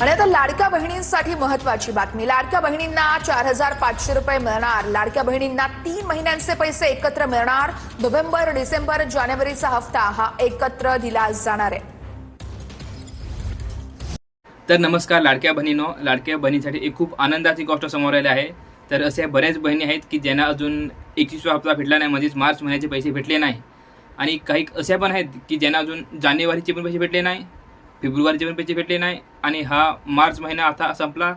आणि आता लाडक्या बहिणींसाठी महत्त्वाची बातमी। लाडक्या बहिणींना 4500 रुपये मिळणार। लाडक्या बहिणींना 3 महिन्यांचे पैसे एकत्र मिळणार। नोव्हेंबर, डिसेंबर, जानेवारीचा हप्ता हा एकत्र दिला जाणार आहे। तर नमस्कार लाडक्या बहिणींनो, लाडक्या बहिणीसाठी एक खूप आनंदाची गोष्ट समोर आली आहे। तर अशा बऱ्याच बहिणी आहेत की ज्यांना अजून 21वा हप्ता भेटला नाही, म्हणजे मार्च महिन्याचे पैसे भेटले नाही। आणि काही अशा पण आहेत की ज्यांना अजून जानेवारीचे पण पैसे भेटले नाही, फेब्रुवारीचे पण पैसे भेटले नाही, आणि हा मार्च महिना आता संपला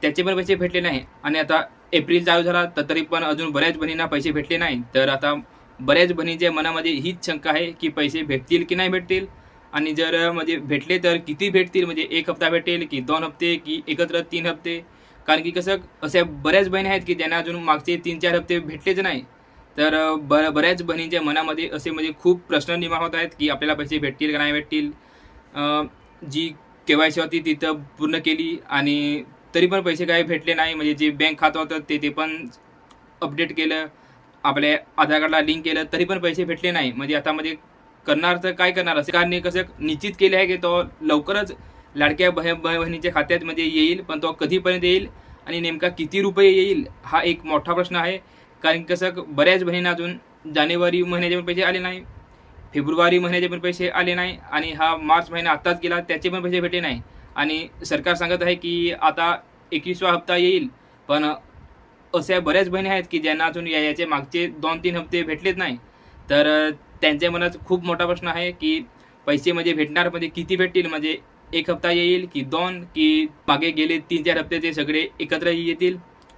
त्याचे पण पैसे भेटले नाही, आणि आता एप्रिल चालू झाला तरी पण अजून बऱ्याच बहिणींना पैसे भेटले नाही। तर आता बऱ्याच बहिणींच्या मनामध्ये हीच शंका आहे की पैसे भेटतील की नाही भेटतील, आणि जर म्हणजे भेटले तर किती भेटतील, म्हणजे 1 हप्ता भेटेल की 2 हप्ते की एकत्र 3 हप्ते। कारण की कसं अशा बऱ्याच बहिणी आहेत की ज्यांना अजून मागचे 3-4 हप्ते भेटलेच नाही। तर बऱ्याच बहिणींच्या मनामध्ये असे म्हणजे खूप प्रश्न निर्माण होत आहेत की आपल्याला पैसे भेटतील का नाही भेटतील। जी केवायसी होती तिथं पूर्ण केली आणि तरी पण पैसे काही भेटले नाही, म्हणजे जे बँक खातं होतं ते पण अपडेट केलं, आपल्या आधार कार्डला लिंक केलं, तरी पण पैसे भेटले नाही। म्हणजे आता म्हणजे करणार तर काय करणार, सरकारने कसं निश्चित केले आहे की तो लवकरच लाडक्या बहिणीच्या खात्यात म्हणजे येईल, पण तो कधीपर्यंत येईल आणि नेमका किती रुपये येईल हा एक मोठा प्रश्न आहे। कारण कसं बऱ्याच बहिणींना अजून जानेवारी महिन्याचे पण पैसे आले नाही, फेब्रुवारी महिन्याचे पण पैसे आले नाही, आणि हा मार्च महिना आत्ताच गेला त्याचे पण पैसे भेटले नाही। आणि सरकार सांगत आहे की आता 21वा हप्ता येईल, पण अशा बऱ्याच बहिणी आहेत की ज्यांना अजून याचे मागचे 2-3 हप्ते भेटलेच नाही। तर त्यांच्या मनात खूप मोठा प्रश्न आहे की पैसे म्हणजे भेटणार म्हणजे किती भेटतील, म्हणजे 1 हप्ता येईल की 2 की मागे गेले 3-4 हप्ते ते सगळे एकत्र येतील।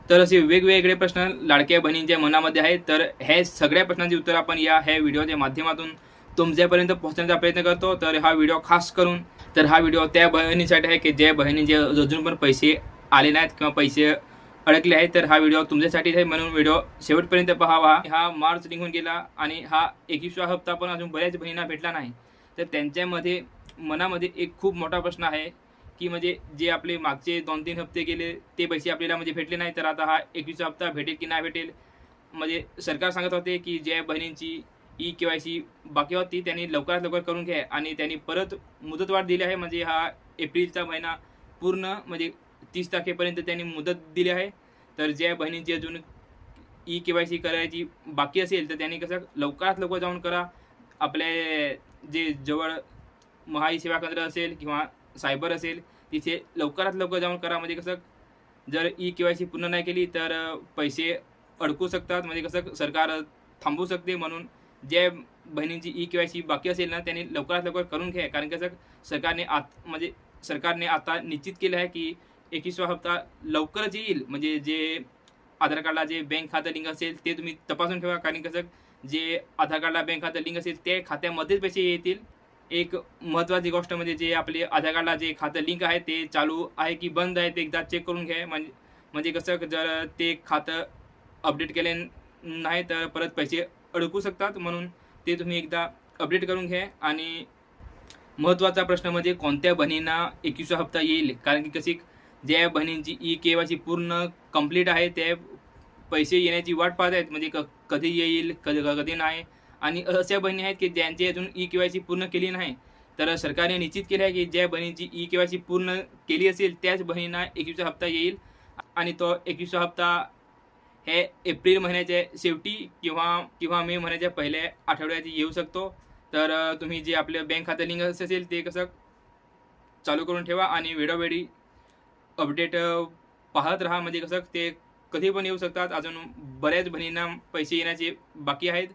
तर असे वेगवेगळे प्रश्न लाडक्या बहिणींच्या मनामध्ये आहेत। तर हे सगळ्या प्रश्नांची उत्तर आपण ह्या व्हिडिओच्या माध्यमातून तुमच्यापर्यंत पोहोचण्याचा प्रयत्न करतो। तर हा व्हिडिओ खास करून हा व्हिडिओ त्या बहिणीसाठी आहे की ज्या बहिणींचे अजून पण पैसे आले नाहीत किंवा पैसे अडकले आहेत। तर हा व्हिडिओ तुमच्यासाठी आहे, म्हणून व्हिडिओ शेवटपर्यंत पाहावा। हा मार्च निघून गेला आणि हा 21वा हप्ता पण अजून बऱ्याच बहिणींना भेटला नाही। तर त्यांच्यामध्ये मनामध्ये एक खूप मोठा प्रश्न आहे की म्हणजे जे आपले मागचे 2-3 हप्ते गेले ते पैसे आपल्याला म्हणजे भेटले नाही, तर आता हा 21वा हप्ता भेटेल की नाही भेटेल। म्हणजे सरकार सांगत होते की ज्या बहिणींची केवायसी बाकी होती त्यांनी लवकरात लवकर करून घ्या, आणि त्यांनी परत मुदतवाढ दिली आहे। म्हणजे हा एप्रिलचा महिना पूर्ण म्हणजे 30 तारखेपर्यंत त्यांनी मुदत दिली आहे। तर ज्या बहिणींची अजून केवायसी करायची बाकी असेल तर त्यांनी कसं लवकरात लवकर जाऊन करा। आपले जे जवळ महाई सेवा केंद्र असेल किंवा सायबर असेल तिथे लवकरात लवकर जाऊन करा। म्हणजे कसं जर केवायसी पूर्ण नाही केली तर पैसे अडकू शकतात, म्हणजे कसं सरकार थांबवू शकते। म्हणून ज्या बहिणींची केवायसी बाकी असेल ना त्यांनी लवकरात लवकर करून घ्या। कारण कसं सरकारने आता निश्चित केलं आहे की 21वा हप्ता लवकरच येईल। म्हणजे जे आधार कार्डला जे बँक खातं लिंक असेल ते तुम्ही तपासून ठेवा, कारण कसं जे आधार कार्डला बँक खातं लिंक असेल ते खात्यामध्येच पैसे येतील। एक महत्त्वाची गोष्ट म्हणजे जे आपले आधार कार्डला जे खातं लिंक आहे ते चालू आहे की बंद आहे ते एकदा चेक करून घ्या। म्हणजे कसं जर ते खातं अपडेट केले नाही तर परत पैसे अडकू शकतात, म्हणून ते तुम्ही एकदा अपडेट करून घ्या। आणि महत्त्वाचा प्रश्न म्हणजे कोणत्या बहिणींना 21वा हप्ता येईल, कारण की कशी ज्या बहिणींची केवायसी पूर्ण कंप्लीट आहे ते पैसे येण्याची वाट पाहत आहेत, म्हणजे कधी येईल कधी नाही। आणि अशा बहिणी आहेत की ज्यांची अजून केवायसी पूर्ण केली नाही, तर सरकारने निश्चित केले आहे की ज्या बहिणीची केवायसी पूर्ण केली असेल त्याच बहिणींना 21वा हप्ता येईल। आणि तो 21वा हप्ता हे एप्रिल महिन्याच्या शेवटी किंवा मे महिन्याच्या पहिल्या आठवड्यात येऊ शकतो। तर तुम्ही जे आपलं बँक खातं लिंक असेल ते कसं चालू करून ठेवा आणि वेळोवेळी अपडेट पाहत राहा। म्हणजे कसं ते कधी पण येऊ शकतात। अजून बऱ्याच बहिणींना पैसे येण्याचे बाकी आहेत।